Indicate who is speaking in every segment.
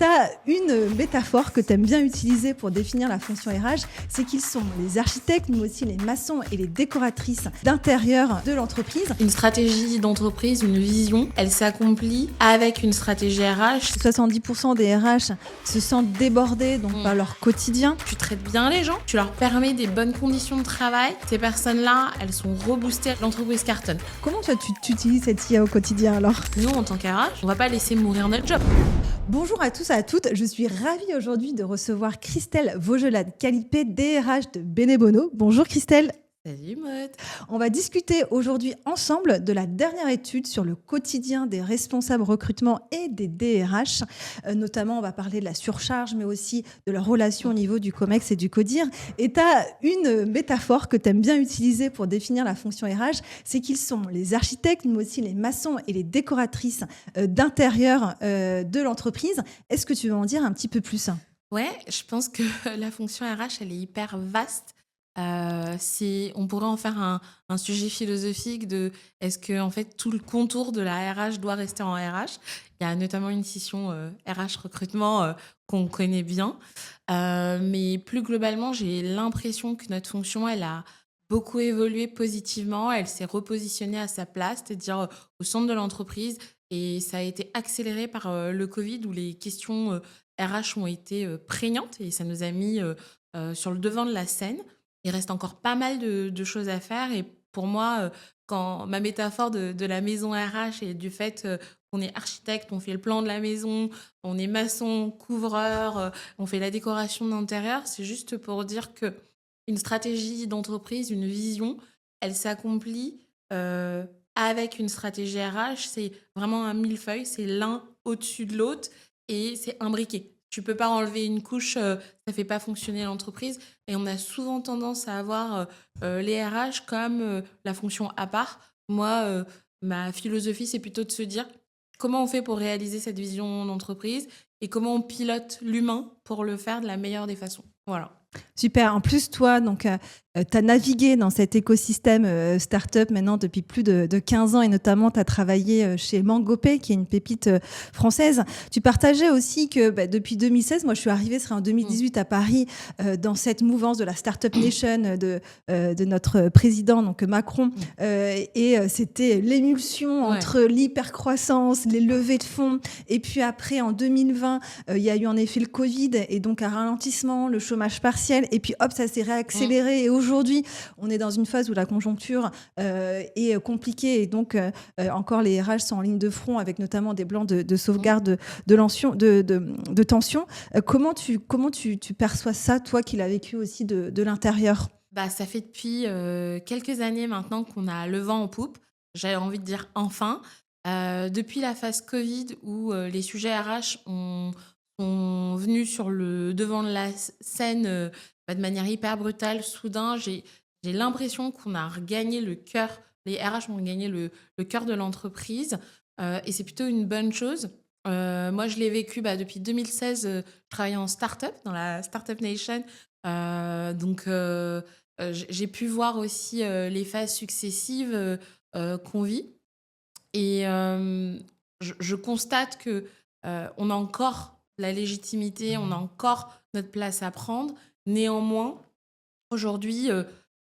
Speaker 1: Tu as une métaphore que tu aimes bien utiliser pour définir la fonction RH, c'est qu'ils sont les architectes, mais aussi les maçons et les décoratrices d'intérieur de l'entreprise.
Speaker 2: Une stratégie d'entreprise, une vision, elle s'accomplit avec une stratégie RH.
Speaker 1: 70% des RH se sentent débordés par leur quotidien.
Speaker 2: Tu traites bien les gens, tu leur permets des bonnes conditions de travail. Ces personnes-là, elles sont reboostées, l'entreprise cartonne.
Speaker 1: Comment toi, tu utilises cette IA au quotidien alors ?
Speaker 2: Nous, en tant qu'RH, on va pas laisser mourir notre job.
Speaker 1: Bonjour à tous et à toutes, je suis ravie aujourd'hui de recevoir Christelle Vaugelade-Calipé, DRH de Benebono. Bonjour Christelle.
Speaker 2: Salut Maud.
Speaker 1: On va discuter aujourd'hui ensemble de la dernière étude sur le quotidien des responsables recrutement et des DRH. Notamment, on va parler de la surcharge, mais aussi de leur relation au niveau du COMEX et du CODIR. Et tu as une métaphore que tu aimes bien utiliser pour définir la fonction RH, c'est qu'ils sont les architectes, mais aussi les maçons et les décoratrices d'intérieur de l'entreprise. Est-ce que tu veux en dire un petit peu plus ?
Speaker 2: Ouais, je pense que la fonction RH, elle est hyper vaste. On pourrait en faire un sujet philosophique de est-ce que en fait tout le contour de la RH doit rester en RH. Il y a notamment une scission RH recrutement qu'on connaît bien, mais plus globalement j'ai l'impression que notre fonction elle a beaucoup évolué positivement, elle s'est repositionnée à sa place, c'est-à-dire au centre de l'entreprise, et ça a été accéléré par le Covid où les questions RH ont été prégnantes et ça nous a mis sur le devant de la scène. Il reste encore pas mal de choses à faire. Et pour moi, quand ma métaphore de la maison RH et du fait qu'on est architecte, on fait le plan de la maison, on est maçon, couvreur, on fait la décoration d'intérieur, c'est juste pour dire qu'une stratégie d'entreprise, une vision, elle s'accomplit avec une stratégie RH. C'est vraiment un millefeuille, c'est l'un au-dessus de l'autre et c'est imbriqué. Tu peux pas enlever une couche, ça fait pas fonctionner l'entreprise. Et on a souvent tendance à avoir les RH comme la fonction à part. Moi, ma philosophie, c'est plutôt de se dire comment on fait pour réaliser cette vision d'entreprise et comment on pilote l'humain pour le faire de la meilleure des façons. Voilà.
Speaker 1: Super. En plus, toi, tu as navigué dans cet écosystème start-up maintenant depuis plus de 15 ans et notamment, tu as travaillé chez Mangopé, qui est une pépite française. Tu partageais aussi que depuis 2016, moi je suis arrivée, ce serait en 2018 à Paris, dans cette mouvance de la Startup Nation de notre président, donc Macron. Et c'était l'émulsion entre l'hypercroissance, les levées de fonds. Et puis après, en 2020, il y a eu en effet le Covid et donc un ralentissement, le chômage partiel. Et puis hop, ça s'est réaccéléré. Et aujourd'hui, on est dans une phase où la conjoncture est compliquée. Et donc, encore les RH sont en ligne de front avec notamment des plans de sauvegarde de tension. Comment tu perçois ça, toi qui l'as vécu aussi de l'intérieur ?
Speaker 2: Ça fait depuis quelques années maintenant qu'on a le vent en poupe. J'avais envie de dire enfin. Depuis la phase Covid où les sujets RH sont venus sur le devant de la scène de manière hyper brutale, soudain, j'ai l'impression qu'on a regagné le cœur, les RH ont gagné le cœur de l'entreprise et c'est plutôt une bonne chose. Moi, je l'ai vécu depuis 2016, je travaillais en start-up, dans la Startup Nation, donc j'ai pu voir aussi les phases successives qu'on vit et je constate que on a encore la légitimité, on a encore notre place à prendre. Néanmoins, aujourd'hui,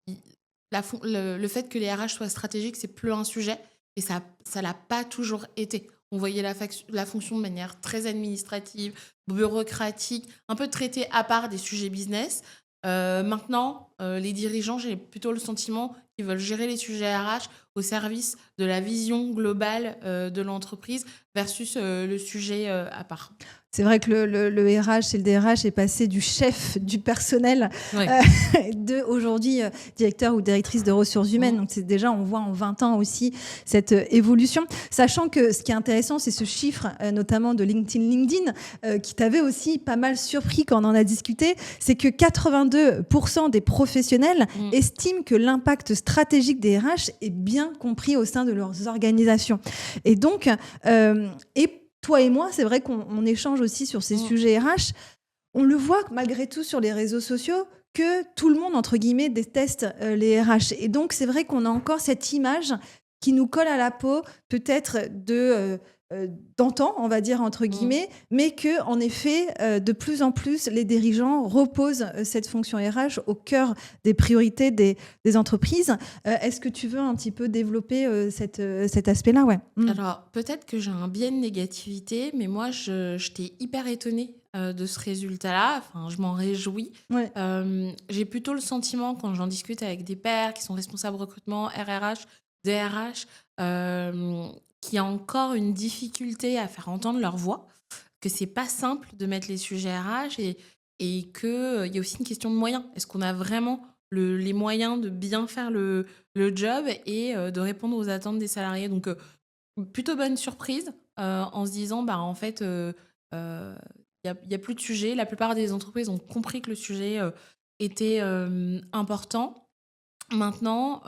Speaker 2: le fait que les RH soient stratégiques, c'est plus un sujet et ça l'a pas toujours été. On voyait la fonction de manière très administrative, bureaucratique, un peu traitée à part des sujets business. Maintenant, les dirigeants, j'ai plutôt le sentiment qu'ils veulent gérer les sujets RH au service de la vision globale de l'entreprise versus le sujet à part.
Speaker 1: C'est vrai que le RH et le DRH est passé du chef du personnel de aujourd'hui directeur ou directrice de ressources humaines. Donc c'est déjà, on voit en 20 ans aussi cette évolution. Sachant que ce qui est intéressant, c'est ce chiffre, notamment de LinkedIn, qui t'avait aussi pas mal surpris quand on en a discuté. C'est que 82% des professionnels estiment que l'impact stratégique des RH est bien compris au sein de leurs organisations. Et donc, toi et moi, c'est vrai qu'on échange aussi sur ces sujets RH. On le voit malgré tout sur les réseaux sociaux que tout le monde, entre guillemets, déteste les RH. Et donc, c'est vrai qu'on a encore cette image qui nous colle à la peau, peut-être de d'antan, on va dire entre
Speaker 2: Mmh.
Speaker 1: guillemets, mais que en effet, de plus en plus, les dirigeants reposent cette fonction RH au cœur des priorités des entreprises. Est-ce que tu veux un petit peu développer cet aspect-là? Ouais. Mm.
Speaker 2: Alors, peut-être que j'ai un biais de négativité, mais moi, j'étais hyper étonnée de ce résultat-là. Enfin, je m'en réjouis.
Speaker 1: Ouais.
Speaker 2: J'ai plutôt le sentiment, quand j'en discute avec des pairs qui sont responsables recrutement, RRH, DRH, qu'il y a encore une difficulté à faire entendre leur voix, que c'est pas simple de mettre les sujets RH et qu'il y a aussi une question de moyens. Est-ce qu'on a vraiment les moyens de bien faire le job et de répondre aux attentes des salariés? Donc, plutôt bonne surprise, en se disant, bah, en fait, il y a plus de sujet. La plupart des entreprises ont compris que le sujet, était, important. Maintenant,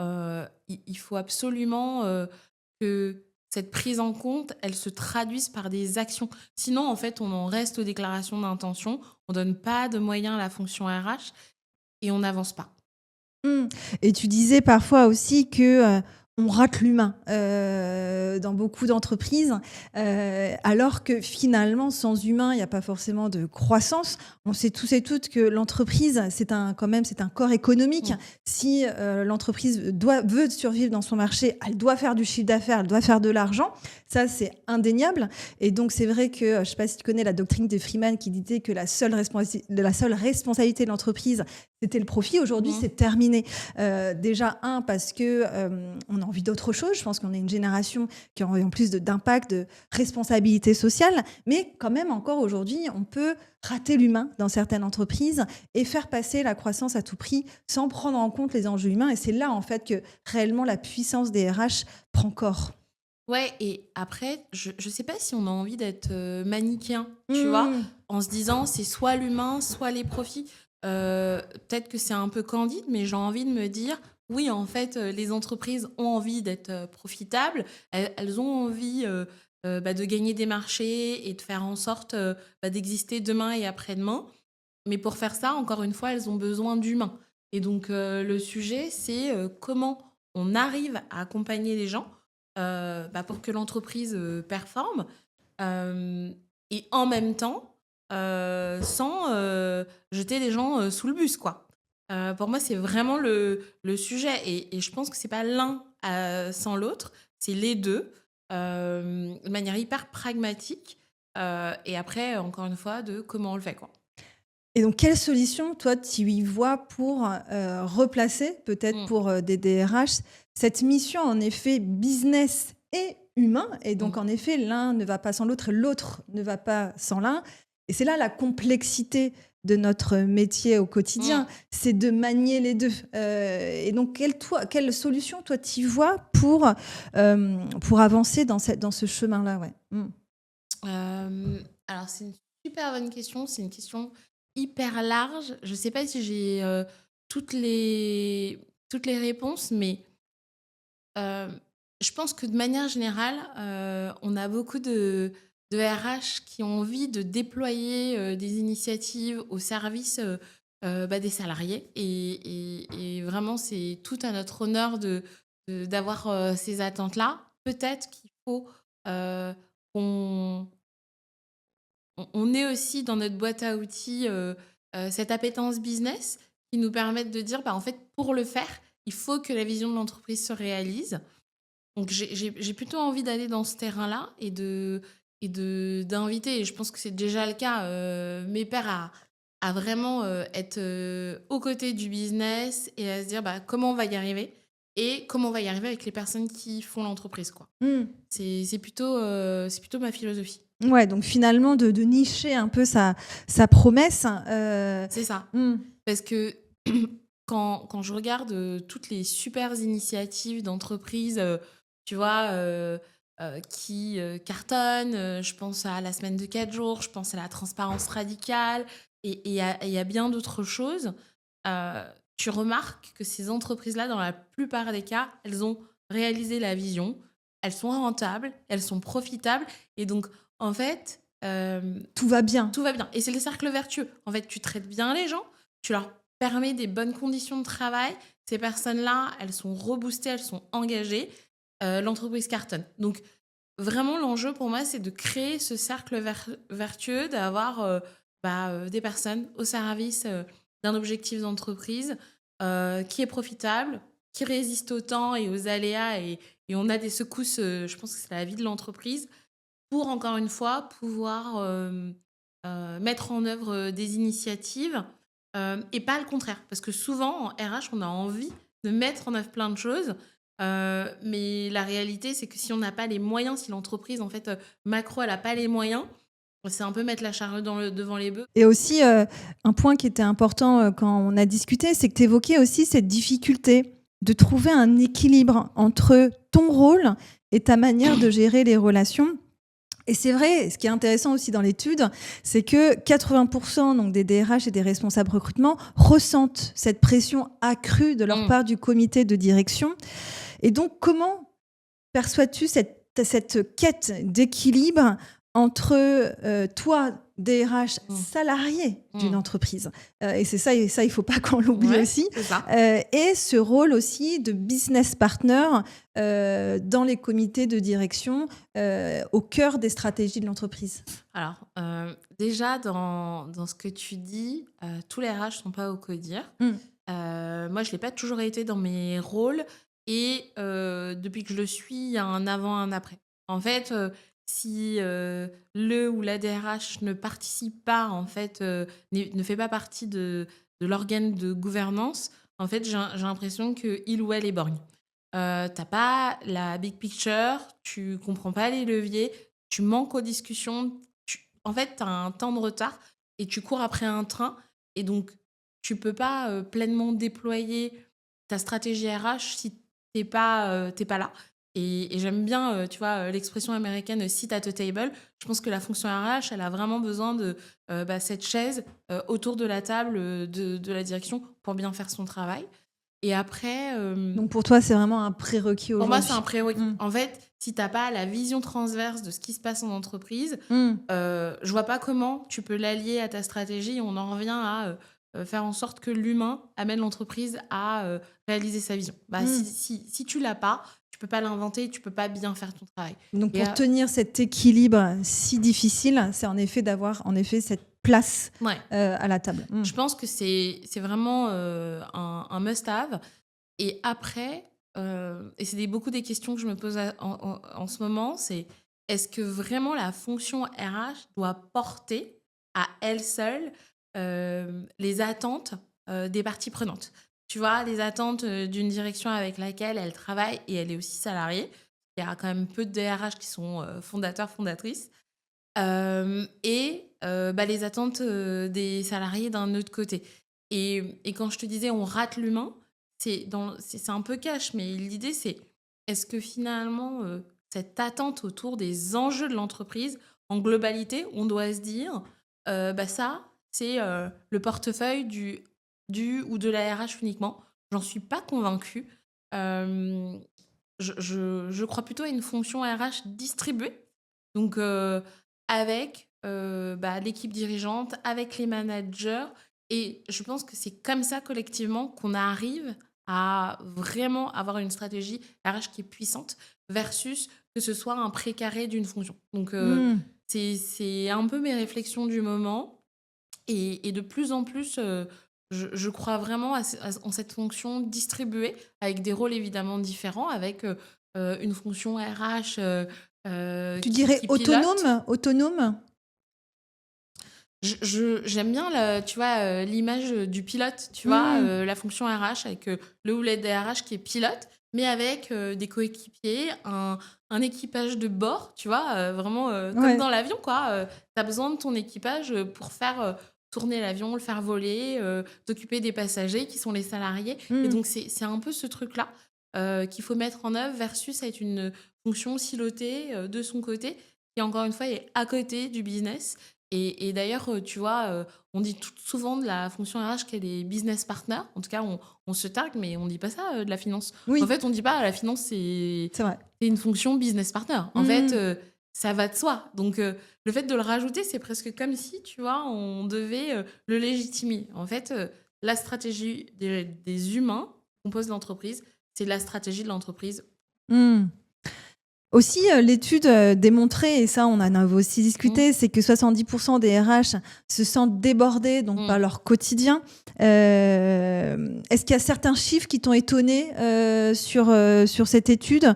Speaker 2: il faut absolument, que cette prise en compte, elle se traduise par des actions. Sinon, en fait, on en reste aux déclarations d'intention, on donne pas de moyens à la fonction RH et on n'avance pas.
Speaker 1: Mmh. Et tu disais parfois aussi que, on rate l'humain, dans beaucoup d'entreprises, alors que finalement sans humain, il y a pas forcément de croissance. On sait tous et toutes que l'entreprise, c'est un corps économique.
Speaker 2: Mmh.
Speaker 1: Si, l'entreprise veut survivre dans son marché, elle doit faire du chiffre d'affaires, elle doit faire de l'argent. Ça, c'est indéniable et donc c'est vrai que, je sais pas si tu connais la doctrine de Freeman qui disait que la seule responsabilité de l'entreprise, c'était le profit. Aujourd'hui,
Speaker 2: Mmh.
Speaker 1: c'est terminé. Déjà, parce que on a envie d'autre chose. Je pense qu'on est une génération qui a envie en plus d'impact, de responsabilité sociale. Mais quand même, encore aujourd'hui, on peut rater l'humain dans certaines entreprises et faire passer la croissance à tout prix sans prendre en compte les enjeux humains. Et c'est là, en fait, que réellement la puissance des RH prend corps.
Speaker 2: Ouais et après, je sais pas si on a envie d'être, manichéen, tu vois?
Speaker 1: Mmh.
Speaker 2: En se disant: «C'est soit l'humain, soit les profits». Peut-être que c'est un peu candide, mais j'ai envie de me dire: «Oui, en fait, les entreprises ont envie d'être, profitables. Elles ont envie, bah, de gagner des marchés et de faire en sorte, bah, d'exister demain et après-demain. Mais pour faire ça, encore une fois, elles ont besoin d'humains». Et donc, le sujet, c'est, comment on arrive à accompagner les gens, bah, pour que l'entreprise, performe, hem et en même temps, sans, jeter les gens, sous le bus, quoi. Pour moi, c'est vraiment le sujet et je pense que c'est pas l'un, sans l'autre, c'est les 2, de manière hyper pragmatique, et après, encore une fois, de comment on le fait, quoi.
Speaker 1: Et donc, quelle solution, toi, tu y vois pour replacer, peut-être
Speaker 2: Mmh,
Speaker 1: pour des DRH, cette mission, en effet, business et humain? Et
Speaker 2: mmh,
Speaker 1: donc, en effet, l'un ne va pas sans l'autre et l'autre ne va pas sans l'un. Et c'est là la complexité de notre métier au quotidien,
Speaker 2: mmh.
Speaker 1: c'est de manier les deux. Et donc, quelle solution, toi, tu y vois pour avancer dans ce chemin-là? Ouais. Mm.
Speaker 2: Alors c'est une super bonne question, c'est une question hyper large. Je sais pas si j'ai, toutes les réponses, mais, hem, je pense que de manière générale, on a beaucoup de RH qui ont envie de déployer, des initiatives au service, bah, des salariés et vraiment c'est tout à notre honneur d'avoir, ces attentes-là. Peut-être qu'il faut, qu'on on ait aussi dans notre boîte à outils, cette appétence business qui nous permette de dire: «Bah, en fait, pour le faire, il faut que la vision de l'entreprise se réalise». Donc j'ai plutôt envie d'aller dans ce terrain-là et d'inviter et je pense que c'est déjà le cas, mes pairs à vraiment, être, aux côtés du business et à se dire: «Bah, comment on va y arriver?» et comment on va y arriver avec les personnes qui font l'entreprise, quoi.
Speaker 1: Mm.
Speaker 2: C'est plutôt ma philosophie.
Speaker 1: Ouais, donc finalement, de nicher un peu sa promesse.
Speaker 2: C'est ça.
Speaker 1: Mm.
Speaker 2: Parce que quand je regarde, toutes les super initiatives d'entreprises, tu vois, qui, cartonnent, je pense à la semaine de 4 jours, je pense à la transparence radicale et il y a bien d'autres choses. Heu, Tu remarques que ces entreprises-là, dans la plupart des cas, elles ont réalisé la vision, elles sont rentables, elles sont profitables et donc en fait,
Speaker 1: Tout va bien.
Speaker 2: tout va bien et c'est le cercle vertueux. En fait, tu traites bien les gens, tu leur permets des bonnes conditions de travail. Ces personnes-là, elles sont reboostées, elles sont engagées, l'entreprise cartonne. Donc vraiment, l'enjeu pour moi, c'est de créer ce cercle vertueux, d'avoir des personnes au service d'un objectif d'entreprise qui est profitable, qui résiste au temps et aux aléas. Et on a des secousses, je pense que c'est la vie de l'entreprise, pour encore une fois pouvoir mettre en œuvre des initiatives et pas le contraire. Parce que souvent, en RH, on a envie de mettre en œuvre plein de choses. Mais la réalité, c'est que si on n'a pas les moyens, si l'entreprise, en fait, macro, elle n'a pas les moyens, c'est un peu mettre la charrue devant les bœufs.
Speaker 1: Et aussi, un point qui était important quand on a discuté, c'est que tu évoquais aussi cette difficulté de trouver un équilibre entre ton rôle et ta manière de gérer les relations. Et c'est vrai, ce qui est intéressant aussi dans l'étude, c'est que 80% donc des DRH et des responsables recrutement ressentent cette pression accrue de leur part du comité de direction. Et donc, comment perçois-tu cette quête d'équilibre entre toi, DRH, salarié d'une entreprise, et c'est ça, il ne faut pas qu'on l'oublie aussi, et ce rôle aussi de business partner dans les comités de direction, au cœur des stratégies de l'entreprise?
Speaker 2: Alors, déjà, dans ce que tu dis, tous les RH ne sont pas au CODIR. Moi, je ne l'ai pas toujours été dans mes rôles. Et depuis que je le suis, il y a un avant, un après. En fait, si le ou la DRH ne participe pas, en fait, ne fait pas partie de l'organe de gouvernance, en fait, j'ai l'impression qu'il ou elle est borgne. T'as pas la big picture, tu comprends pas les leviers, tu manques aux discussions. En fait, tu as un temps de retard et tu cours après un train. Et donc, tu peux pas pleinement déployer ta stratégie RH si t'es pas là. Et j'aime bien, tu vois, l'expression américaine sit at a table. Je pense que la fonction RH, elle a vraiment besoin de cette chaise autour de la table de la direction pour bien faire son travail. Et après...
Speaker 1: Donc pour toi, c'est vraiment un prérequis
Speaker 2: pour
Speaker 1: aujourd'hui?
Speaker 2: moi, c'est un prérequis. En fait, si t'as pas la vision transverse de ce qui se passe en entreprise, je vois pas comment tu peux l'allier à ta stratégie. On en revient à faire en sorte que l'humain amène l'entreprise à réaliser sa vision. Si tu l'as pas, tu peux pas l'inventer, tu peux pas bien faire ton travail.
Speaker 1: Donc pour tenir cet équilibre si difficile, c'est en effet d'avoir en effet cette place à la table.
Speaker 2: Je pense que c'est vraiment un must-have. Et après, et c'est beaucoup des questions que je me pose en ce moment, c'est est-ce que vraiment la fonction RH doit porter à elle seule les attentes des parties prenantes? Tu vois, les attentes d'une direction avec laquelle elle travaille et elle est aussi salariée. Il y a quand même peu de DRH qui sont fondateurs, fondatrices. Et les attentes des salariés d'un autre côté. Et quand je te disais on rate l'humain, c'est un peu cash, mais l'idée c'est est-ce que finalement cette attente autour des enjeux de l'entreprise en globalité, on doit se dire ça c'est le portefeuille du ou de la RH uniquement. J'en suis pas convaincue. Je crois plutôt à une fonction RH distribuée, donc avec l'équipe dirigeante, avec les managers. Et je pense que c'est comme ça, collectivement, qu'on arrive à vraiment avoir une stratégie RH qui est puissante versus que ce soit un précaré d'une fonction. Donc, c'est un peu mes réflexions du moment. Et de plus en plus, je crois vraiment en cette fonction distribuée, avec des rôles évidemment différents, avec une fonction RH
Speaker 1: tu dirais
Speaker 2: qui pilote.
Speaker 1: autonome?
Speaker 2: J'aime bien tu vois, l'image du pilote, tu vois, la fonction RH avec le ou la DRH qui est pilote, mais avec des coéquipiers, un équipage de bord, tu vois, vraiment comme dans l'avion, quoi. Tu as besoin de ton équipage pour faire tourner l'avion, le faire voler, t'occuper des passagers qui sont les salariés. Et donc, c'est un peu ce truc-là qu'il faut mettre en œuvre versus être une fonction silotée de son côté, qui, encore une fois, est à côté du business. Et d'ailleurs, tu vois, on dit souvent de la fonction RH qu'elle est business partner. En tout cas, on se targue, mais on ne dit pas ça de la finance.
Speaker 1: Oui.
Speaker 2: En fait, on ne dit pas la finance, c'est une fonction business partner. En fait, ça va de soi. Donc, le fait de le rajouter, c'est presque comme si, tu vois, on devait le légitimer. En fait, la stratégie des humains qui composent l'entreprise, c'est la stratégie de l'entreprise.
Speaker 1: Aussi, l'étude démontrait, et ça on en avait aussi discuté, c'est que 70% des RH se sentent débordés donc par leur quotidien. Est-ce qu'il y a certains chiffres qui t'ont étonné sur cette étude?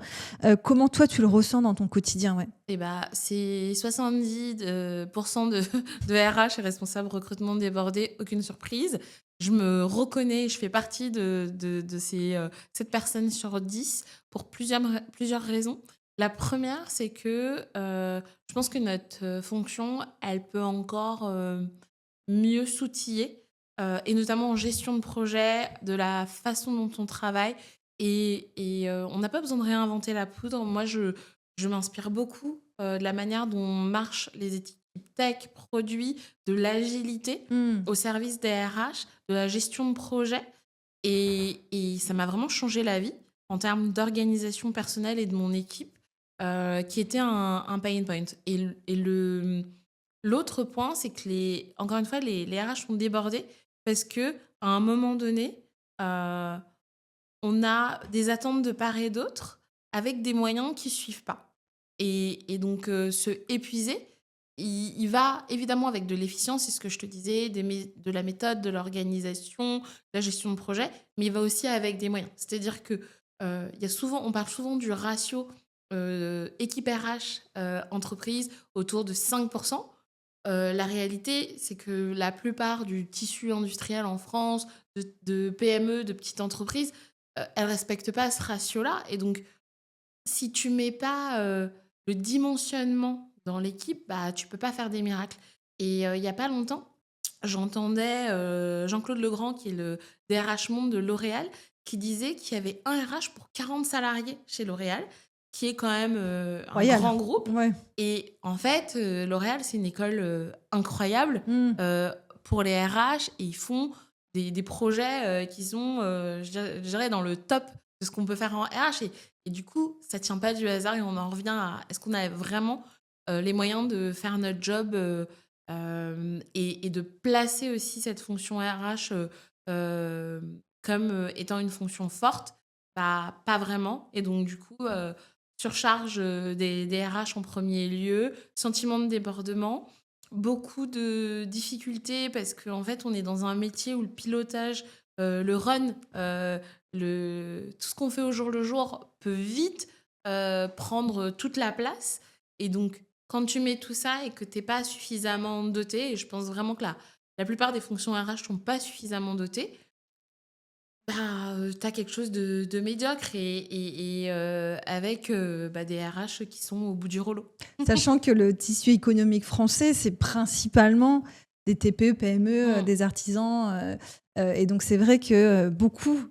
Speaker 1: Comment toi tu le ressens dans ton quotidien? Ouais.
Speaker 2: Et bah, c'est 70 de RH et responsables recrutement débordés, aucune surprise. Je me reconnais, je fais partie de cette personne sur 10 pour plusieurs raisons. La première, c'est que je pense que notre fonction, elle peut encore mieux s'outiller, et notamment en gestion de projet, de la façon dont on travaille. On n'a pas besoin de réinventer la poudre. Moi, je m'inspire beaucoup de la manière dont marchent les équipes tech, produits, de l'agilité au service des RH, de la gestion de projet. Et ça m'a vraiment changé la vie en termes d'organisation personnelle et de mon équipe, qui était un pain point. L'autre point, c'est que encore une fois, les RH sont débordés parce que à un moment donné, on a des attentes de part et d'autre avec des moyens qui suivent pas. Et donc, se épuiser, il va évidemment avec de l'efficience, c'est ce que je te disais, de la méthode, de l'organisation, de la gestion de projet, mais il va aussi avec des moyens. C'est-à-dire que on parle souvent du ratio équipe RH entreprise autour de 5%. La réalité, c'est que la plupart du tissu industriel en France, de PME, de petites entreprises, elles ne respectent pas ce ratio-là. Et donc, si tu mets pas le dimensionnement dans l'équipe, bah, tu peux pas faire des miracles. Et il y a pas longtemps, j'entendais Jean-Claude Legrand, qui est le DRH Monde de L'Oréal, qui disait qu'il y avait un RH pour 40 salariés chez L'Oréal, qui est quand même un
Speaker 1: Royal.
Speaker 2: grand groupe.
Speaker 1: Ouais.
Speaker 2: Et en fait, L'Oréal, c'est une école incroyable pour les RH, et ils font des projets qui sont, je dirais, dans le top de ce qu'on peut faire en RH. Et du coup, ça tient pas du hasard, et on en revient à est-ce qu'on a vraiment les moyens de faire notre job, et de placer aussi cette fonction RH comme étant une fonction forte? Bah, pas vraiment. Et donc, du coup, surcharge des RH en premier lieu, sentiment de débordement, beaucoup de difficultés parce qu'en fait, on est dans un métier où le pilotage, le run, tout ce qu'on fait au jour le jour peut vite prendre toute la place. Et donc, quand tu mets tout ça et que tu n'es pas suffisamment doté, et je pense vraiment que la plupart des fonctions RH ne sont pas suffisamment dotées, bah, tu as quelque chose de médiocre, avec des RH qui sont au bout du rouleau.
Speaker 1: Sachant que le tissu économique français, c'est principalement des TPE, PME, des artisans. Et donc, c'est vrai que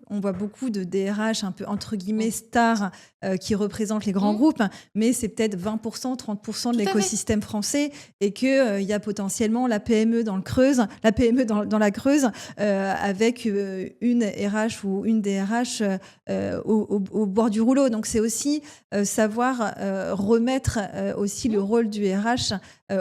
Speaker 1: on voit beaucoup de DRH un peu, entre guillemets, stars qui représentent les grands groupes, mais c'est peut-être 20%, 30% de l'écosystème français, et qu'il y a potentiellement la PME dans le Creuse, la PME dans la Creuse, avec une RH ou une DRH au bord du rouleau. Donc, c'est aussi savoir remettre aussi le rôle du RH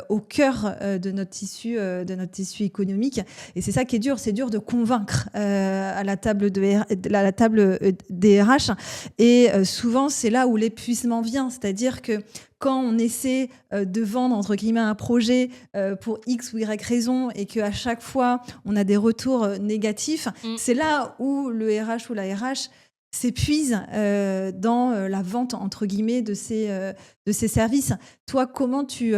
Speaker 1: au cœur de notre tissu économique. Et c'est ça qui est dur, c'est dur de convaincre à la table des RH. Et souvent, c'est là où l'épuisement vient. C'est-à-dire que quand on essaie de vendre, entre guillemets, un projet pour X ou Y raison, et qu'à chaque fois, on a des retours négatifs, c'est là où le RH ou la RH s'épuise dans la vente, entre guillemets, de ces services. Toi, comment tu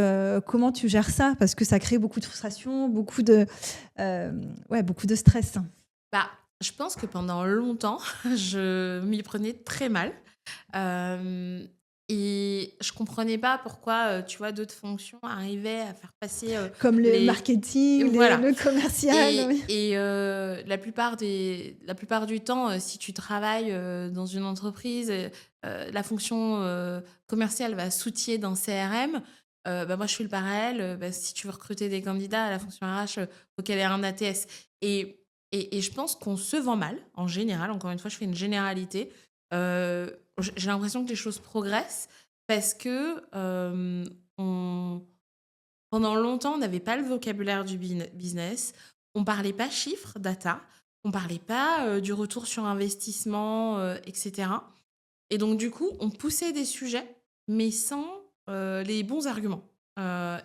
Speaker 1: gères ça? Parce que ça crée beaucoup de frustration, beaucoup de stress.
Speaker 2: Bah, je pense que pendant longtemps, je m'y prenais très mal. Et je comprenais pas pourquoi, tu vois, d'autres fonctions arrivaient à faire passer
Speaker 1: comme le marketing,
Speaker 2: voilà.
Speaker 1: le commercial.
Speaker 2: La plupart du temps, si tu travailles dans une entreprise, la fonction commerciale va s'outiller d'un CRM. Moi, je fais le parallèle. Si tu veux recruter des candidats à la fonction RH, faut qu'elle ait un ATS. Et je pense qu'on se vend mal, en général. Encore une fois, je fais une généralité. J'ai l'impression que les choses progressent parce que pendant longtemps, on n'avait pas le vocabulaire du business. On parlait pas chiffres, data. On parlait pas du retour sur investissement, etc. Et donc, du coup, on poussait des sujets mais sans les bons arguments.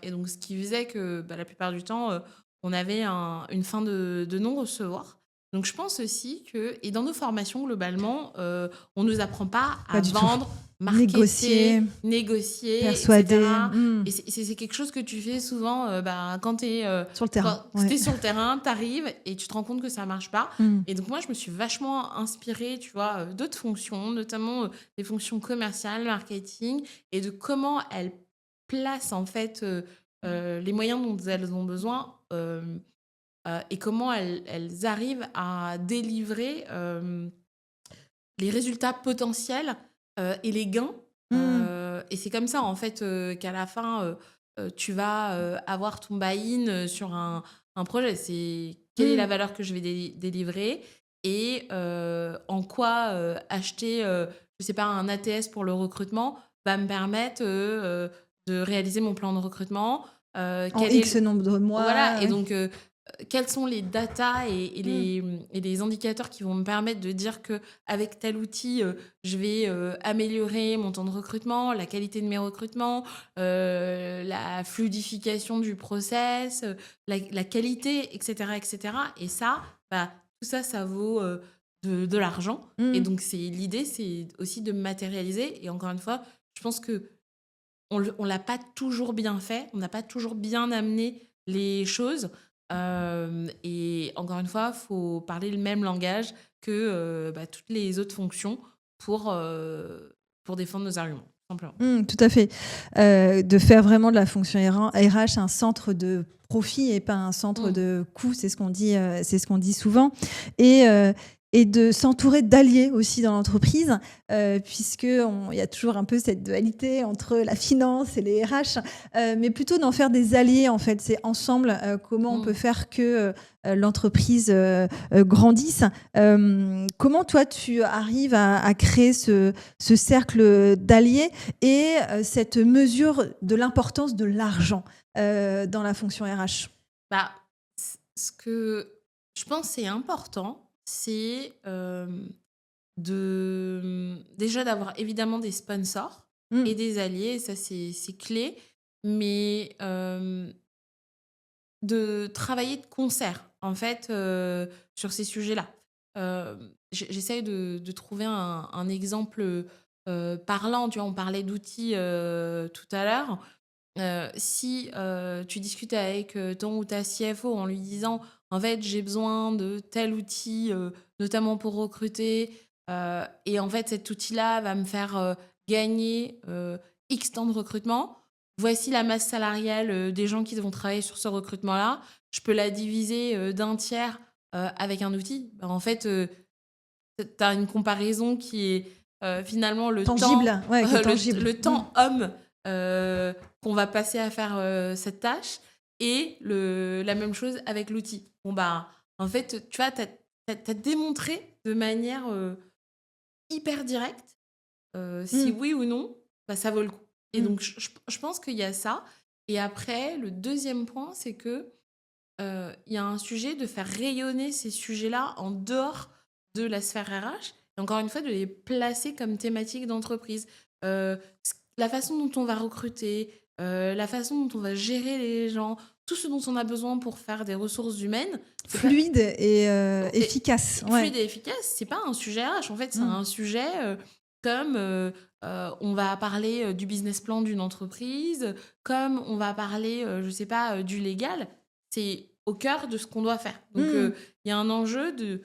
Speaker 2: Et donc, ce qui faisait que la plupart du temps, on avait une fin de non-recevoir. Donc, je pense aussi que, et dans nos formations, globalement, on ne nous apprend pas
Speaker 1: Pas
Speaker 2: à
Speaker 1: du tout.
Speaker 2: vendre,
Speaker 1: Négocier,
Speaker 2: marketer, négocier,
Speaker 1: persuader.
Speaker 2: etc. Et c'est quelque chose que tu fais souvent quand tu es
Speaker 1: Sur le terrain. Ouais.
Speaker 2: sur le terrain, tu arrives et tu te rends compte que ça marche pas. Et donc, moi, je me suis vachement inspirée, tu vois, d'autres fonctions, notamment des fonctions commerciales, marketing, et de comment elles placent, en fait, les moyens dont elles ont besoin et comment elles arrivent à délivrer les résultats potentiels et les gains. Et c'est comme ça, en fait, qu'à la fin, tu vas avoir ton buy-in sur un projet. C'est quelle est la valeur que je vais délivrer et en quoi acheter, je sais pas, un ATS pour le recrutement va me permettre de réaliser mon plan de recrutement.
Speaker 1: En
Speaker 2: Quel
Speaker 1: X
Speaker 2: est
Speaker 1: nombre de mois.
Speaker 2: voilà, et
Speaker 1: Ouais.
Speaker 2: donc quels sont les datas et les indicateurs qui vont me permettre de dire que avec tel outil, je vais améliorer mon temps de recrutement, la qualité de mes recrutements, la fluidification du process, la qualité, etc., etc. Et ça, tout ça, ça vaut de l'argent. Et donc, l'idée, c'est aussi de matérialiser. Et encore une fois, je pense que on l'a pas toujours bien fait, on n'a pas toujours bien amené les choses. Et encore une fois, il faut parler le même langage que toutes les autres fonctions pour défendre nos arguments, tout simplement.
Speaker 1: Tout à fait. De faire vraiment de la fonction RH un centre de profit et pas un centre de coût, c'est ce qu'on dit souvent. Et de s'entourer d'alliés aussi dans l'entreprise, puisqu'il y a toujours un peu cette dualité entre la finance et les RH, mais plutôt d'en faire des alliés, en fait. C'est ensemble comment on peut faire que l'entreprise grandisse. Comment toi, tu arrives à créer ce cercle d'alliés et cette mesure de l'importance de l'argent dans la fonction RH?
Speaker 2: Ce que je pense c'est important, c'est déjà d'avoir évidemment des sponsors et des alliés, ça c'est clé, mais de travailler de concert, en fait, sur ces sujets-là. J'essaye de trouver un exemple parlant. Tu vois, on parlait d'outils tout à l'heure. Si tu discutes avec ton ou ta CFO en lui disant en fait j'ai besoin de tel outil notamment pour recruter et en fait cet outil-là va me faire gagner X temps de recrutement, voici la masse salariale des gens qui vont travailler sur ce recrutement-là, je peux la diviser d'un tiers avec un outil. En fait tu as une comparaison qui est finalement le
Speaker 1: tangible,
Speaker 2: temps,
Speaker 1: ouais, tangible.
Speaker 2: le temps homme qu'on va passer à faire cette tâche et la même chose avec l'outil. En fait, tu vois, t'as démontré de manière hyper directe si oui ou non, ça vaut le coup. Et donc, je pense qu'il y a ça. Et après, le deuxième point, c'est que il y a un sujet de faire rayonner ces sujets-là en dehors de la sphère RH. Et encore une fois, de les placer comme thématiques d'entreprise. La façon dont on va recruter, la façon dont on va gérer les gens, tout ce dont on a besoin pour faire des ressources humaines.
Speaker 1: Fluide et efficace.
Speaker 2: Fluide et efficace, c'est pas un sujet RH. En fait, c'est un sujet comme on va parler du business plan d'une entreprise, comme on va parler, je sais pas, du légal. C'est au cœur de ce qu'on doit faire. Donc, il y a un enjeu de...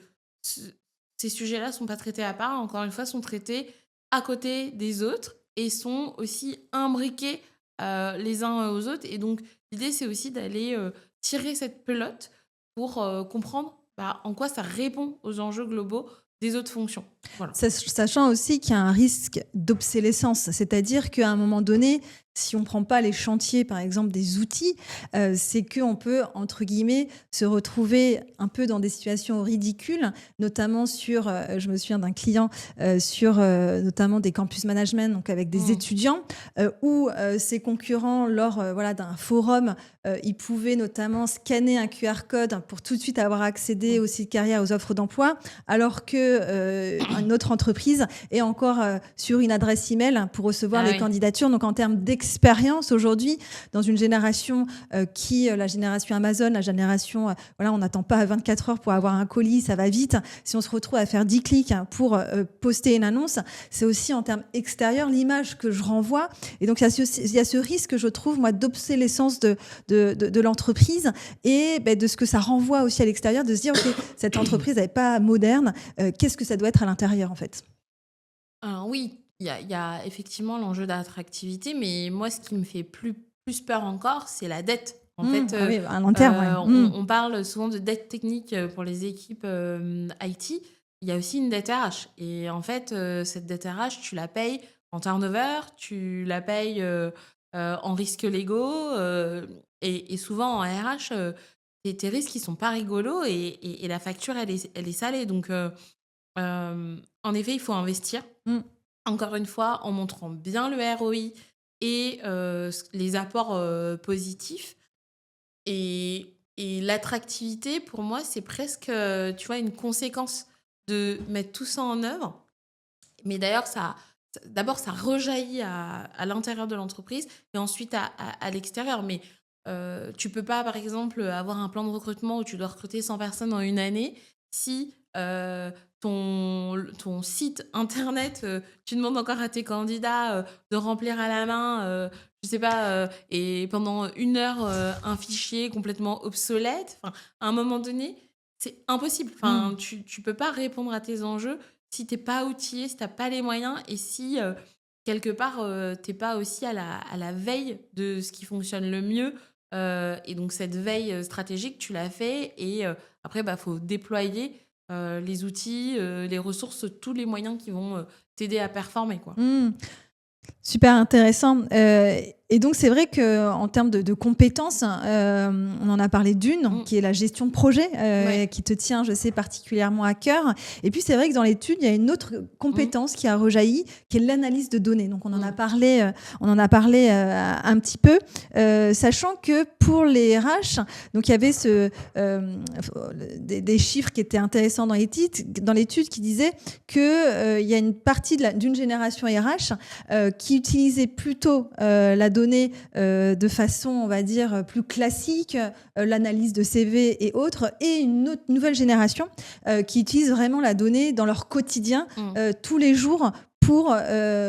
Speaker 2: Ces sujets-là sont pas traités à part, encore une fois, sont traités à côté des autres et sont aussi imbriqués les uns aux autres. Et donc, l'idée, c'est aussi d'aller tirer cette pelote pour comprendre en quoi ça répond aux enjeux globaux des autres fonctions. Voilà.
Speaker 1: Sachant aussi qu'il y a un risque d'obsolescence, c'est-à-dire qu'à un moment donné, si on prend pas les chantiers, par exemple, des outils, c'est qu'on peut, entre guillemets, se retrouver un peu dans des situations ridicules, notamment sur, je me souviens d'un client, sur notamment des campus management, donc avec des
Speaker 2: Mmh.
Speaker 1: étudiants, où ses concurrents, lors voilà, d'un forum, ils pouvaient notamment scanner un QR code pour tout de suite avoir accédé
Speaker 2: Mmh.
Speaker 1: au site carrière, aux offres d'emploi, alors que une autre entreprise est encore sur une adresse email pour recevoir
Speaker 2: Ah
Speaker 1: les
Speaker 2: oui.
Speaker 1: candidatures. Donc en termes d'expérience aujourd'hui, dans une génération la génération Amazon, la génération, voilà, on n'attend pas 24 heures pour avoir un colis, ça va vite. Si on se retrouve à faire 10 clics pour poster une annonce, c'est aussi en termes extérieurs l'image que je renvoie. Et donc il y a ce risque, je trouve, moi, d'obsolescence de l'entreprise et de ce que ça renvoie aussi à l'extérieur, de se dire, OK, cette entreprise n'est pas moderne, qu'est-ce que ça doit être à l'intérieur, en fait?
Speaker 2: Alors oui, il y a effectivement l'enjeu d'attractivité, mais moi, ce qui me fait plus peur encore, c'est la dette. En fait,
Speaker 1: Ah oui, à long terme, ouais.
Speaker 2: on parle souvent de dette technique, pour les équipes, IT. Il y a aussi une dette RH et en fait, cette dette RH, tu la payes en turnover, tu la payes, en risques légaux, et souvent en RH, tes risques, ils sont pas rigolos et la facture, elle est salée donc en effet, il faut investir.
Speaker 1: Mmh.
Speaker 2: Encore une fois, en montrant bien le ROI et les apports positifs. Et l'attractivité, pour moi, c'est presque, tu vois, une conséquence de mettre tout ça en œuvre. Mais d'ailleurs, d'abord, ça rejaillit à l'intérieur de l'entreprise et ensuite à l'extérieur. Mais tu peux pas, par exemple, avoir un plan de recrutement où tu dois recruter 100 personnes en une année si ton site internet, tu demandes encore à tes candidats de remplir à la main, je sais pas, et pendant une heure, un fichier complètement obsolète. Enfin, à un moment donné, c'est impossible.
Speaker 1: Mmh.
Speaker 2: Enfin, tu peux pas répondre à tes enjeux si t'es pas outillé, si t'as pas les moyens et si quelque part t'es pas aussi à la veille de ce qui fonctionne le mieux. Et donc cette veille stratégique, tu l'as fait et après, bah, faut déployer les outils, les ressources, tous les moyens qui vont t'aider à performer, quoi.
Speaker 1: Mmh. Super intéressant. Et donc, c'est vrai qu'en termes de compétences, on en a parlé d'une,
Speaker 2: Mm.
Speaker 1: qui est la gestion de projet,
Speaker 2: Ouais.
Speaker 1: qui te tient, je sais, particulièrement à cœur. Et puis, c'est vrai que dans l'étude, il y a une autre
Speaker 2: Mm.
Speaker 1: compétence qui a rejailli, qui est l'analyse de données. Donc,
Speaker 2: Mm.
Speaker 1: on en a parlé un petit peu, sachant que pour les RH, donc il y avait des chiffres qui étaient intéressants dans l'étude qui disaient qu'il y a une partie d'une génération RH qui utilisait plutôt la donnée de façon, on va dire, plus classique, l'analyse de CV et autres, et une nouvelle génération qui utilise vraiment la donnée dans leur quotidien,
Speaker 2: Mm.
Speaker 1: tous les jours, pour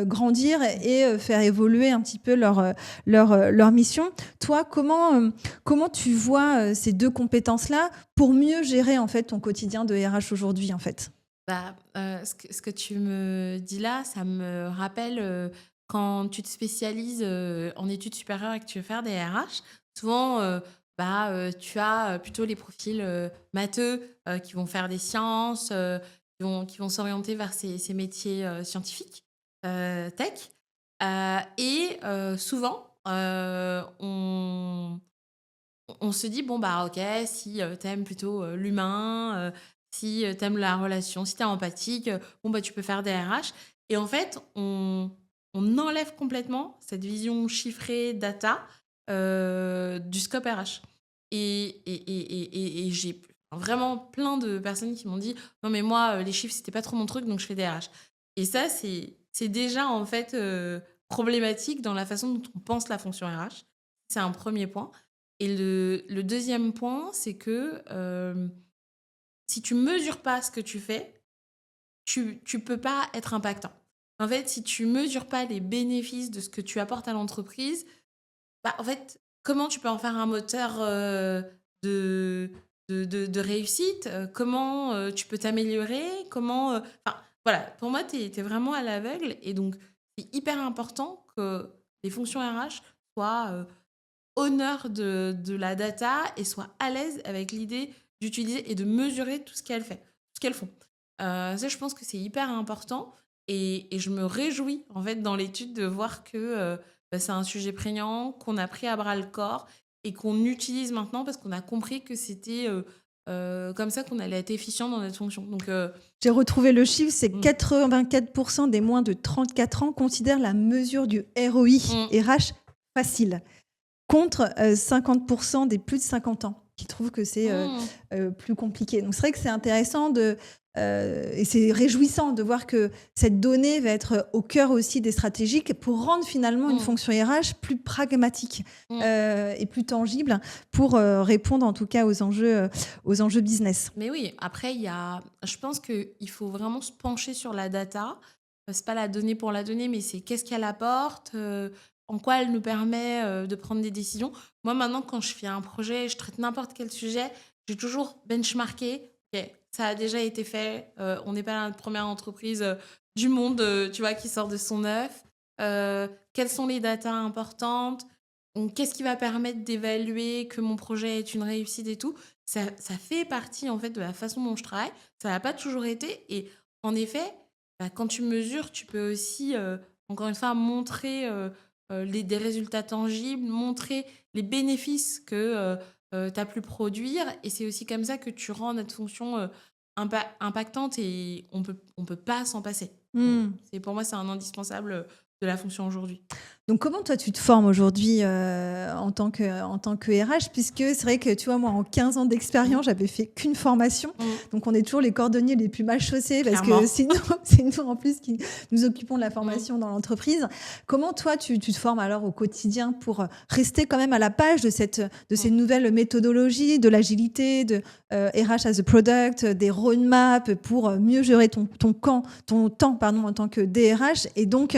Speaker 1: grandir et faire évoluer un petit peu leur mission. Toi, comment tu vois ces deux compétences-là pour mieux gérer en fait ton quotidien de RH aujourd'hui, en fait?
Speaker 2: Bah, ce que tu me dis là, ça me rappelle, quand tu te spécialises, en études supérieures et que tu veux faire des RH, souvent, bah, tu as, plutôt les profils, matheux, qui vont faire des sciences, qui vont s'orienter vers ces métiers, scientifiques, tech. Et souvent, on se dit: «Bon, bah, OK, si, tu plutôt, l'humain, si, tu la relation, si t'es empathique, bon, bah, tu peux faire des RH». Et en fait, on enlève complètement cette vision chiffrée, data, du scope RH. Et j'ai vraiment plein de personnes qui m'ont dit: «Non, mais moi, les chiffres, c'était pas trop mon truc, donc je fais des RH». Et ça, c'est déjà, en fait, problématique dans la façon dont on pense la fonction RH. C'est un premier point. Et le 2e point, c'est que, si tu mesures pas ce que tu fais, tu peux pas être impactant. En fait, si tu mesures pas les bénéfices de ce que tu apportes à l'entreprise, bah, en fait, comment tu peux en faire un moteur, de de réussite? Comment, tu peux t'améliorer? Comment, enfin, voilà, pour moi, tu es vraiment à l'aveugle et donc c'est hyper important que les fonctions RH soient, honneur de la data et soit à l'aise avec l'idée d'utiliser et de mesurer tout ce qu'elles font. Ça, je pense que c'est hyper important et je me réjouis, en fait, dans l'étude de voir que, c'est un sujet prégnant qu'on a pris à bras le corps et qu'on utilise maintenant parce qu'on a compris que c'était comme ça qu'on allait être efficient dans notre fonction. Donc,
Speaker 1: J'ai retrouvé le chiffre, c'est
Speaker 2: mm,
Speaker 1: 84% des moins de 34 ans considèrent la mesure du ROI
Speaker 2: mm,
Speaker 1: RH facile, contre 50% des plus de 50 ans qui trouvent que c'est
Speaker 2: mm,
Speaker 1: plus compliqué. Donc c'est vrai que c'est intéressant et c'est réjouissant de voir que cette donnée va être au cœur aussi des stratégiques pour rendre finalement une
Speaker 2: mm,
Speaker 1: fonction RH plus pragmatique
Speaker 2: mm.
Speaker 1: et plus tangible pour répondre en tout cas aux enjeux business.
Speaker 2: Mais oui, après, je pense qu'il faut vraiment se pencher sur la data. C'est pas la donnée pour la donnée, mais c'est qu'est-ce qu'elle apporte, en quoi elle nous permet de prendre des décisions. Moi, maintenant, quand je fais un projet, je traite n'importe quel sujet, j'ai toujours benchmarké. Ok, ça a déjà été fait. On n'est pas la première entreprise du monde, tu vois, qui sort de son œuf. Quelles sont les datas importantes? Donc, qu'est-ce qui va permettre d'évaluer que mon projet est une réussite et tout? Ça fait partie, en fait, de la façon dont je travaille. Ça n'a pas toujours été et en effet, bah, quand tu mesures, tu peux aussi, encore une fois, montrer, des résultats tangibles, montrer les bénéfices que, tu as pu produire et c'est aussi comme ça que tu rends notre fonction, impactante et on peut pas s'en passer.
Speaker 1: Hmm.
Speaker 2: Pour moi, c'est un indispensable, de la fonction aujourd'hui.
Speaker 1: Donc, comment toi, tu te formes aujourd'hui en tant que RH? Puisque c'est vrai que, tu vois, moi, en 15 ans
Speaker 2: Mmh.
Speaker 1: d'expérience, j'avais fait qu'une formation.
Speaker 2: Mmh.
Speaker 1: Donc, on est toujours les cordonniers les plus mal chaussés parce que
Speaker 2: Clairement.
Speaker 1: c'est nous, c'est nous, en plus, qui nous occupons de la
Speaker 2: Mmh.
Speaker 1: formation dans l'entreprise. Comment toi, tu te formes alors au quotidien pour rester quand même à la page de ces
Speaker 2: Mmh.
Speaker 1: nouvelles méthodologies, de l'agilité, de RH as a product, des roadmaps pour mieux gérer ton temps pardon, en tant que DRH et donc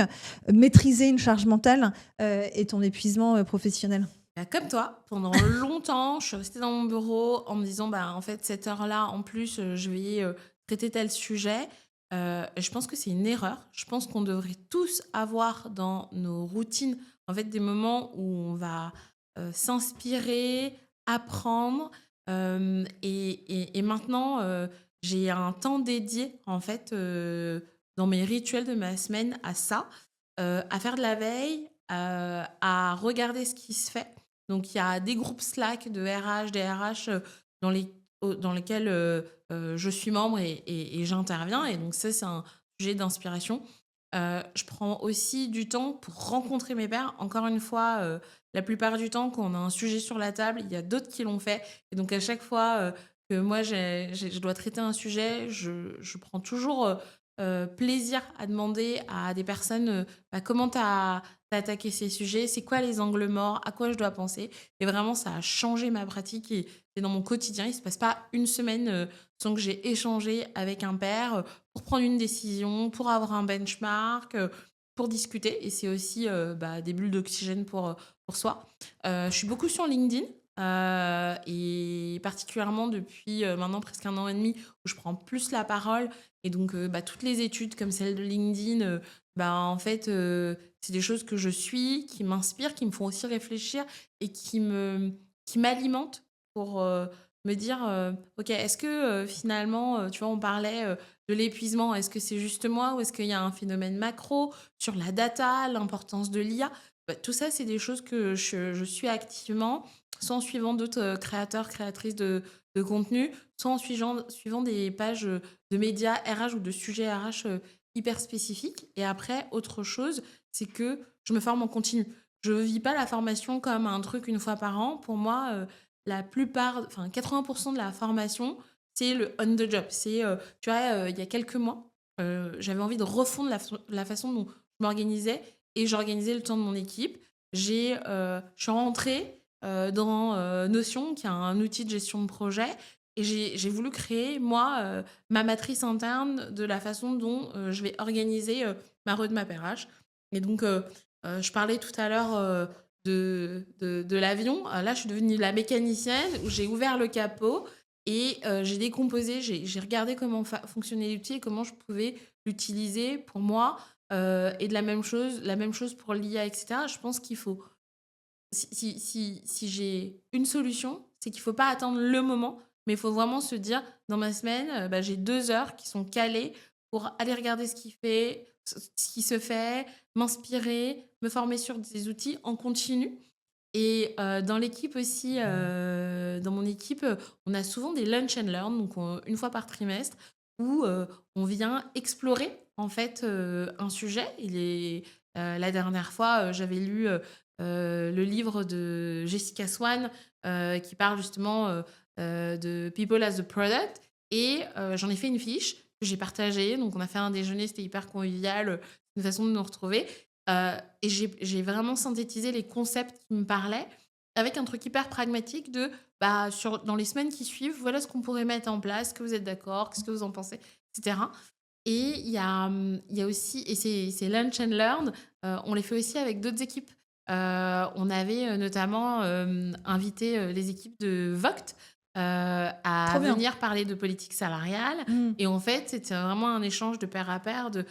Speaker 1: maîtriser une charge mentale et ton épuisement professionnel.
Speaker 2: Bah, comme toi, pendant longtemps, je suis restée dans mon bureau en me disant, bah, en fait, cette heure-là, en plus, je vais traiter tel sujet. Et je pense que c'est une erreur. Je pense qu'on devrait tous avoir dans nos routines, en fait, des moments où on va s'inspirer, apprendre. Et maintenant, j'ai un temps dédié, en fait, dans mes rituels de ma semaine à ça, à faire de la veille, à regarder ce qui se fait. Donc, il y a des groupes Slack de RH, des RH dans lesquels je suis membre et j'interviens. Et donc, ça, c'est un sujet d'inspiration. Je prends aussi du temps pour rencontrer mes pairs. Encore une fois, la plupart du temps, quand on a un sujet sur la table, il y a d'autres qui l'ont fait. Et donc, à chaque fois que moi, je dois traiter un sujet, je prends toujours plaisir à demander à des personnes bah, comment tu as attaqué ces sujets, c'est quoi les angles morts, à quoi je dois penser. Et vraiment, ça a changé ma pratique et dans mon quotidien. Il ne se passe pas une semaine sans que j'ai échangé avec un père pour prendre une décision, pour avoir un benchmark, pour discuter. Et c'est aussi bah, des bulles d'oxygène pour soi. Je suis beaucoup sur LinkedIn. Et particulièrement depuis maintenant presque un an et demi où je prends plus la parole et donc bah, toutes les études comme celle de LinkedIn bah, en fait c'est des choses que je suis, qui m'inspirent, qui me font aussi réfléchir et qui m'alimentent pour me dire ok, est-ce que finalement tu vois on parlait de l'épuisement, est-ce que c'est juste moi ou est-ce qu'il y a un phénomène macro sur la data, l'importance de l'IA. Bah, tout ça c'est des choses que je suis activement soit en suivant d'autres créateurs, créatrices de contenu, soit en suivant des pages de médias RH ou de sujets RH hyper spécifiques. Et après, autre chose, c'est que je me forme en continu. Je ne vis pas la formation comme un truc une fois par an. Pour moi, la plupart, enfin 80% de la formation, c'est le on the job. C'est, tu vois, il y a quelques mois, j'avais envie de refondre la façon dont je m'organisais et j'organisais le temps de mon équipe. Je suis rentrée dans Notion, qui est un outil de gestion de projet. Et j'ai voulu créer, moi, ma matrice interne de la façon dont je vais organiser ma roadmap RH. Et donc, je parlais tout à l'heure de l'avion. Là, je suis devenue la mécanicienne où j'ai ouvert le capot et j'ai décomposé, j'ai regardé comment fonctionnait l'outil et comment je pouvais l'utiliser pour moi. Et de la même chose pour l'IA, etc. Je pense qu'il faut si j'ai une solution, c'est qu'il ne faut pas attendre le moment, mais il faut vraiment se dire, dans ma semaine, bah, j'ai 2 heures qui sont calées pour aller regarder ce qu'il fait, ce qui se fait, m'inspirer, me former sur des outils en continu. Et dans l'équipe aussi, dans mon équipe, on a souvent des lunch and learn, donc une fois par trimestre, où on vient explorer en fait un sujet. La dernière fois, j'avais lu le livre de Jessica Swan qui parle justement de People as a Product, et j'en ai fait une fiche que j'ai partagée. Donc on a fait un déjeuner, c'était hyper convivial, une façon de nous retrouver. Et j'ai vraiment synthétisé les concepts qui me parlaient avec un truc hyper pragmatique de bah, dans les semaines qui suivent, voilà ce qu'on pourrait mettre en place. Est-ce que vous êtes d'accord? Qu'est-ce que vous en pensez? Etc. Et il y a aussi, et ces lunch and learn, on les fait aussi avec d'autres équipes. On avait notamment invité les équipes de Voct à
Speaker 1: Trop bien.
Speaker 2: venir parler de politique salariale.
Speaker 1: Mmh.
Speaker 2: Et en fait, c'était vraiment un échange de pair à pair de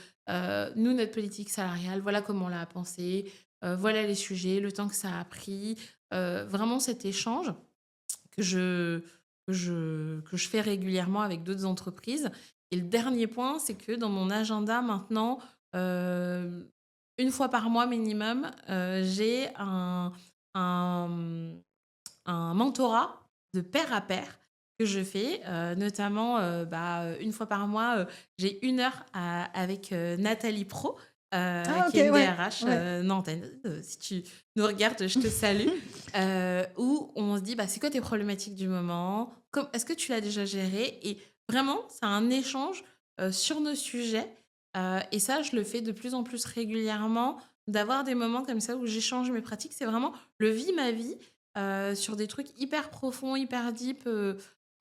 Speaker 2: nous, notre politique salariale, voilà comment on l'a pensée, voilà les sujets, le temps que ça a pris. Vraiment cet échange que je fais régulièrement avec d'autres entreprises. Et le dernier point, c'est que dans mon agenda maintenant, euh, une fois par mois minimum, j'ai un, un mentorat de pair à pair que je fais, notamment une fois par mois, j'ai une heure avec Nathalie Pro,
Speaker 1: Ah OK,
Speaker 2: qui est une
Speaker 1: ouais,
Speaker 2: DRH
Speaker 1: ouais.
Speaker 2: nantaise. Si tu nous regardes, je te salue. Où on se dit, bah, c'est quoi tes problématiques du moment? Est-ce que tu l'as déjà géré? Et vraiment, c'est un échange sur nos sujets. Et ça, je le fais de plus en plus régulièrement, d'avoir des moments comme ça où j'échange mes pratiques. C'est vraiment le vie ma vie sur des trucs hyper profonds, hyper deep.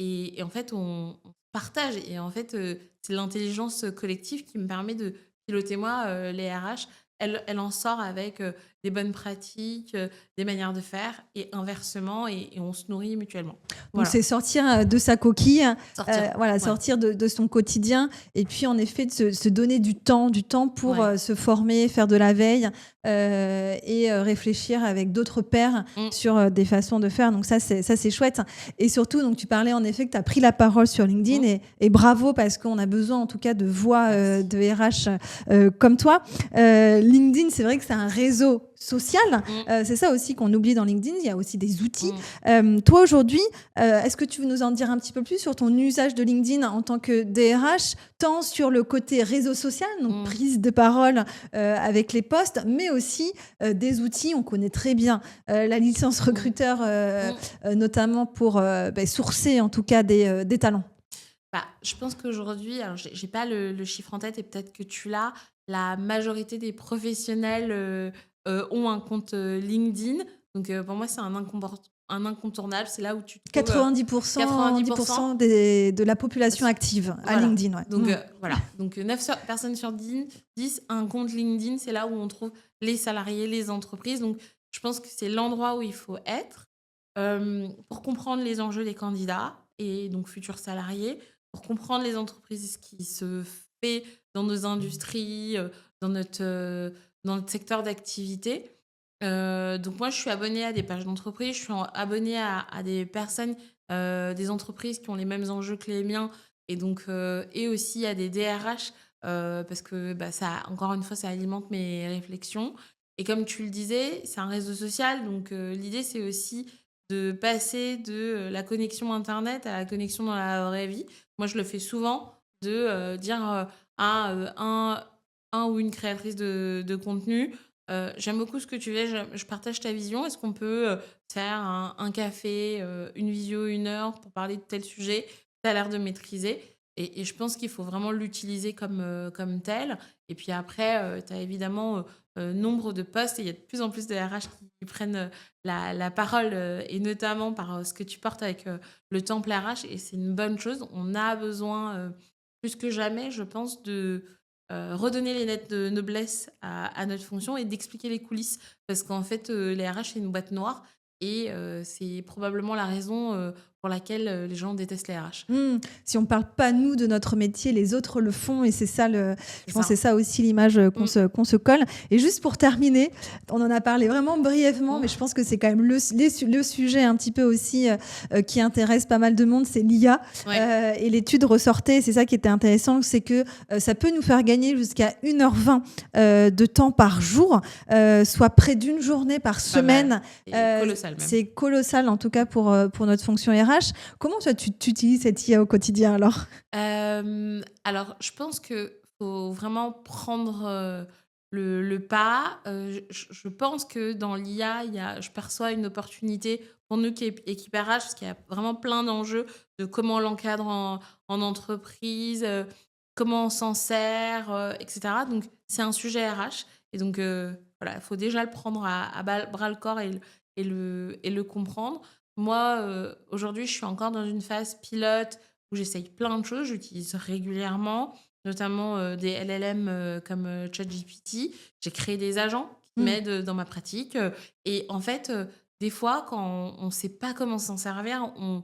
Speaker 2: Et en fait, on partage. Et en fait, c'est l'intelligence collective qui me permet de piloter moi les RH. Elle en sort avec des bonnes pratiques, des manières de faire, et inversement, et on se nourrit mutuellement.
Speaker 1: Donc
Speaker 2: Voilà,
Speaker 1: c'est sortir de sa coquille,
Speaker 2: sortir.
Speaker 1: voilà,
Speaker 2: Ouais,
Speaker 1: sortir de son quotidien et puis en effet de se donner du temps pour
Speaker 2: ouais.
Speaker 1: se former, faire de la veille et réfléchir avec d'autres pairs
Speaker 2: Mm,
Speaker 1: sur des façons de faire. Donc ça c'est chouette. Et surtout, donc tu parlais en effet que tu as pris la parole sur LinkedIn
Speaker 2: mm.
Speaker 1: et bravo parce qu'on a besoin en tout cas de voix
Speaker 2: Merci.
Speaker 1: de RH comme toi. LinkedIn, c'est vrai que c'est un réseau social.
Speaker 2: Mm,
Speaker 1: C'est ça aussi qu'on oublie dans LinkedIn. Il y a aussi des outils.
Speaker 2: mm.
Speaker 1: Toi aujourd'hui, est-ce que tu veux nous en dire un petit peu plus sur ton usage de LinkedIn en tant que DRH, tant sur le côté réseau social, donc
Speaker 2: Mm.
Speaker 1: prise de parole avec les posts, mais aussi des outils, on connaît très bien la licence recruteur,
Speaker 2: Mm.
Speaker 1: notamment pour sourcer en tout cas des talents.
Speaker 2: Bah, je pense qu'aujourd'hui, alors j'ai pas le chiffre en tête, et peut-être que tu l'as, la majorité des professionnels ont un compte LinkedIn. Donc pour moi, c'est un incontournable. C'est là où tu trouves
Speaker 1: 90%,
Speaker 2: 90%.
Speaker 1: 10% de la population active à
Speaker 2: Voilà.
Speaker 1: LinkedIn. Ouais.
Speaker 2: Donc voilà. Donc 9 personnes sur 10 un compte LinkedIn. C'est là où on trouve les salariés, les entreprises. Donc je pense que c'est l'endroit où il faut être pour comprendre les enjeux des candidats et donc futurs salariés, pour comprendre les entreprises, ce qui se fait dans nos industries, dans notre secteur d'activité. Donc moi, je suis abonnée à des pages d'entreprise, je suis abonnée à des personnes, des entreprises qui ont les mêmes enjeux que les miens, et donc et aussi à des DRH parce que bah, ça, encore une fois, ça alimente mes réflexions. Et comme tu le disais, c'est un réseau social, donc l'idée c'est aussi de passer de la connexion internet à la connexion dans la vraie vie. Moi, je le fais souvent de dire à un ou une créatrice de contenu, j'aime beaucoup ce que tu fais, je partage ta vision. Est-ce qu'on peut faire un café, une visio, une heure pour parler de tel sujet? Tu as l'air de maîtriser. Et je pense qu'il faut vraiment l'utiliser comme tel. Et puis après, tu as évidemment nombre de postes, et il y a de plus en plus de RH qui prennent la parole, et notamment par ce que tu portes avec le temple RH. Et c'est une bonne chose. On a besoin, plus que jamais, je pense, de redonner les lettres de noblesse à notre fonction et d'expliquer les coulisses. Parce qu'en fait, les RH, c'est une boîte noire, et c'est probablement la raison pour laquelle les gens détestent les RH.
Speaker 1: Si on parle pas, nous, de notre métier, les autres le font. Et c'est ça, je pense que c'est ça aussi l'image qu'on se colle. Et juste pour terminer, on en a parlé vraiment brièvement, mais je pense que c'est quand même le sujet un petit peu aussi qui intéresse pas mal de monde, c'est l'IA. Et l'étude ressortait, c'est ça qui était intéressant, c'est que ça peut nous faire gagner jusqu'à 1h20 de temps par jour, soit près d'une journée par semaine.
Speaker 2: Colossal même.
Speaker 1: C'est colossal, en tout cas pour notre fonction RH. Comment toi, tu utilises cette IA au quotidien alors ?
Speaker 2: Alors, je pense qu'il faut vraiment prendre le pas. Je pense que dans l'IA, je perçois une opportunité pour nous qui est équipe RH, parce qu'il y a vraiment plein d'enjeux de comment on l'encadre en entreprise, comment on s'en sert, etc. Donc, c'est un sujet RH. Et donc, voilà, il faut déjà le prendre à bras le corps et le comprendre. Moi, aujourd'hui, je suis encore dans une phase pilote où j'essaye plein de choses. J'utilise régulièrement, notamment des LLM comme ChatGPT. J'ai créé des agents qui m'aident dans ma pratique. Et en fait, des fois, quand on ne sait pas comment s'en servir, on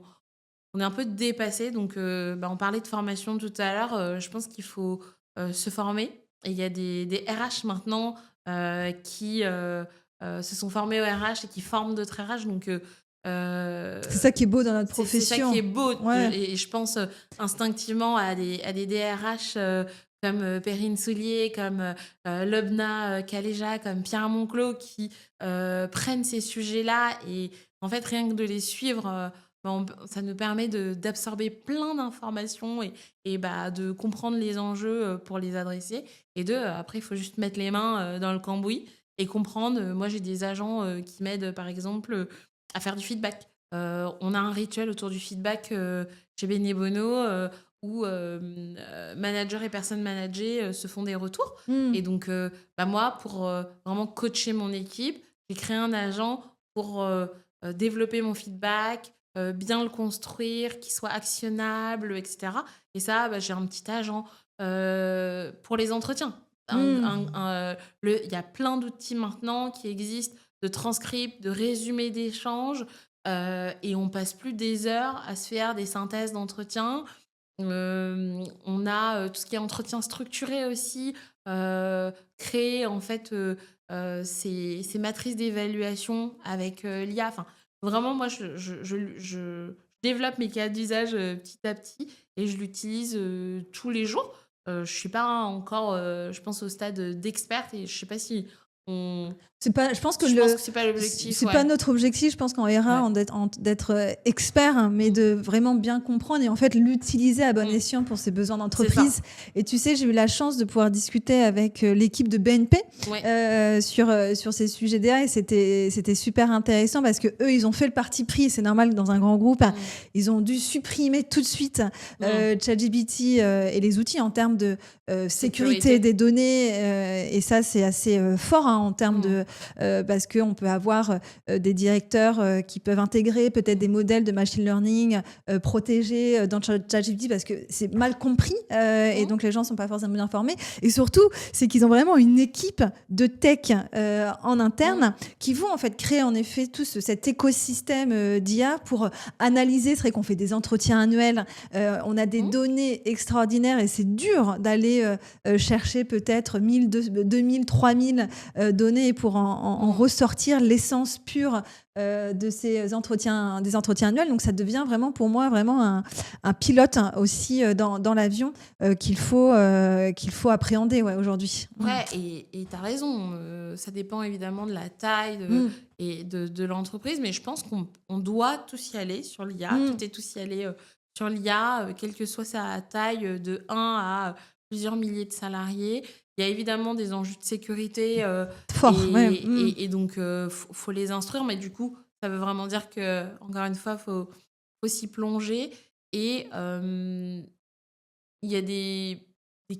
Speaker 2: est un peu dépassé. Donc, on parlait de formation tout à l'heure. Je pense qu'il faut se former. Et il y a des RH maintenant qui se sont formés au RH et qui forment d'autres RH. Donc,
Speaker 1: c'est ça qui est beau dans notre profession.
Speaker 2: C'est ça qui est beau. Et je pense instinctivement à des DRH comme Perrine Soulier, comme Lobna Kaleja, comme Pierre Monclos qui prennent ces sujets-là. Et en fait, rien que de les suivre, ça nous permet d'absorber plein d'informations et de comprendre les enjeux pour les adresser. Et après, il faut juste mettre les mains dans le cambouis et comprendre. Moi, j'ai des agents qui m'aident, par exemple, à faire du feedback. On a un rituel autour du feedback chez Beignet Bono où managers et personnes managées se font des retours. Et donc, moi, pour vraiment coacher mon équipe, j'ai créé un agent pour développer mon feedback, bien le construire, qu'il soit actionnable, etc. Et ça, j'ai un petit agent pour les entretiens. Il y a plein d'outils maintenant qui existent de transcripts, de résumés d'échanges. Et on passe plus des heures à se faire des synthèses d'entretien. On a tout ce qui est entretien structuré aussi, créer en fait ces matrices d'évaluation avec l'IA. Enfin, vraiment, moi, je développe mes cas d'usage petit à petit et je l'utilise tous les jours. Je suis pas encore, je pense, au stade d'experte et je sais pas si
Speaker 1: c'est pas, je pense que
Speaker 2: c'est pas l'objectif.
Speaker 1: C'est pas notre objectif. Je pense qu'en RA, d'être expert, mais de vraiment bien comprendre et en fait l'utiliser à bon escient pour ses besoins d'entreprise. Et tu sais, j'ai eu la chance de pouvoir discuter avec l'équipe de BNP sur ces sujets d'IA et c'était super intéressant parce que eux, ils ont fait le parti pris. C'est normal dans un grand groupe, ils ont dû supprimer tout de suite ChatGPT et les outils en termes de sécurité des données. Et ça, c'est assez fort en termes de parce qu'on peut avoir des directeurs qui peuvent intégrer peut-être des modèles de machine learning protégés dans ChatGPT parce que c'est mal compris et donc les gens ne sont pas forcément bien informés. Et surtout, c'est qu'ils ont vraiment une équipe de tech en interne qui vont en fait créer en effet tout cet écosystème d'IA pour analyser. C'est vrai qu'on fait des entretiens annuels, on a des données extraordinaires et c'est dur d'aller chercher peut-être 1000, 2000, 3000 données pour en ressortir l'essence pure de ces entretiens annuels. Donc ça devient vraiment pour moi vraiment un pilote aussi dans l'avion qu'il faut appréhender aujourd'hui.
Speaker 2: Ouais, et tu as raison. Ça dépend évidemment de la taille et de l'entreprise, mais je pense qu'on doit tous y aller sur l'IA. Tout est tous y aller sur l'IA, quelle que soit sa taille, de 1 à plusieurs milliers de salariés. Il y a évidemment des enjeux de sécurité et donc faut les instruire, mais du coup, ça veut vraiment dire que, encore une fois, faut s'y plonger. Et il y a des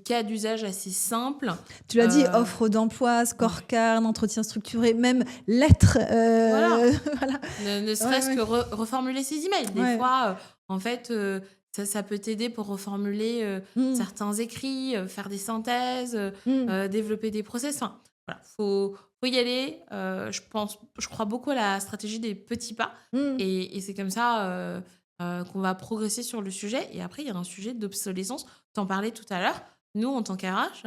Speaker 2: cas d'usage assez simples.
Speaker 1: Tu l'as dit, offre d'emploi, scorecard, entretien structuré, même lettres.
Speaker 2: Voilà. Ne serait-ce que reformuler ses emails. Des fois, en fait, ça peut t'aider pour reformuler certains écrits, faire des synthèses, développer des process. Enfin, voilà, faut y aller. Je crois beaucoup à la stratégie des petits pas. Et c'est comme ça qu'on va progresser sur le sujet. Et après, il y a un sujet d'obsolescence. Tu en parlais tout à l'heure. Nous, en tant qu'RH,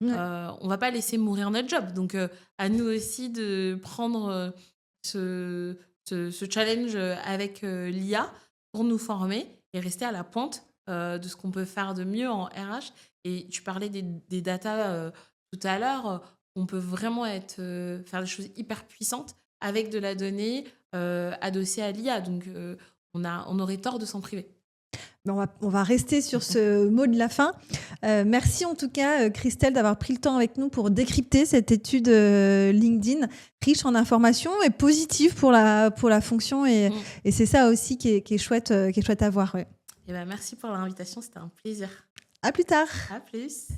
Speaker 1: Ouais.
Speaker 2: on va pas laisser mourir notre job. Donc, à nous aussi de prendre ce, ce challenge avec l'IA pour nous former et rester à la pointe de ce qu'on peut faire de mieux en RH. Et tu parlais des data tout à l'heure. On peut vraiment faire des choses hyper puissantes avec de la donnée adossée à l'IA. Donc, on aurait tort de s'en priver.
Speaker 1: Mais on va rester sur ce mot de la fin. Merci en tout cas, Christelle, d'avoir pris le temps avec nous pour décrypter cette étude LinkedIn, riche en informations et positive pour la fonction. Et c'est ça aussi qui est chouette à voir. Ouais.
Speaker 2: Et ben, merci pour l'invitation, c'était un plaisir.
Speaker 1: À plus tard.
Speaker 2: À plus.